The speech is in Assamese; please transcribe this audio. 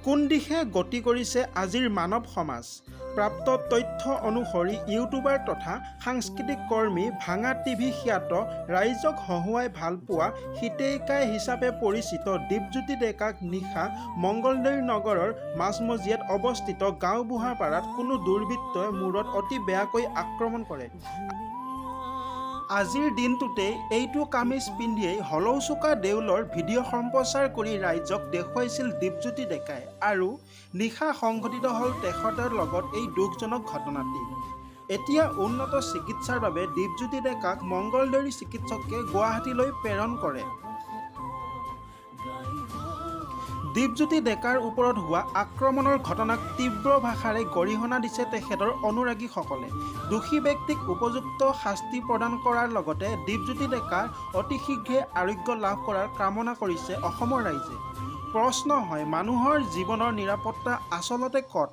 কোন দিশে গতি কৰিছে আজিৰ মানৱ সমাজ? প্ৰাপ্ত তথ্য অনুসৰি ইউটিউবাৰ তথা সাংস্কৃতিক কৰ্মী ভাঙা টিভি খ্যাত ৰাইজক হহুৱাই ভালপোৱা হিতেইকাই হিচাপে পৰিচিত দীপজ্যোতি ডেকাক নিশা মঙ্গলদৈ নগৰৰ মাজমজিয়াত অৱস্থিত গাঁও বুঢ়াপাৰাত কোনো দুৰ্বৃত্তই মূৰত অতি বেয়াকৈ আক্ৰমণ কৰে। আজিৰ দিনটোতেই এইটো কামিজ পিন্ধিয়েই হলৌচুকা দেউলৰ ভিডিঅ' সম্প্ৰচাৰ কৰি ৰাইজক দেখুৱাইছিল দীপজ্যোতি ডেকাই আৰু নিশা সংঘটিত হ'ল তেখেতৰ লগত এই দুখজনক ঘটনাটি। এতিয়া উন্নত চিকিৎসাৰ বাবে দীপজ্যোতি ডেকাক মঙ্গলদৈৰ চিকিৎসকে গুৱাহাটীলৈ প্ৰেৰণ কৰে। দীপজ্যোতি ডেকাৰ ওপৰত হোৱা আক্ৰমণৰ ঘটনাক তীব্ৰ ভাষাৰে গৰিহণা দিছে তেখেতৰ অনুৰাগীসকলে। দোষী ব্যক্তিক উপযুক্ত শাস্তি প্ৰদান কৰাৰ লগতে দীপজ্যোতি ডেকাৰ অতি শীঘ্ৰে আৰোগ্য লাভ কৰাৰ কামনা কৰিছে অসমৰ ৰাইজে। প্ৰশ্ন হয়, মানুহৰ জীৱনৰ নিৰাপত্তা আচলতে ক'ত?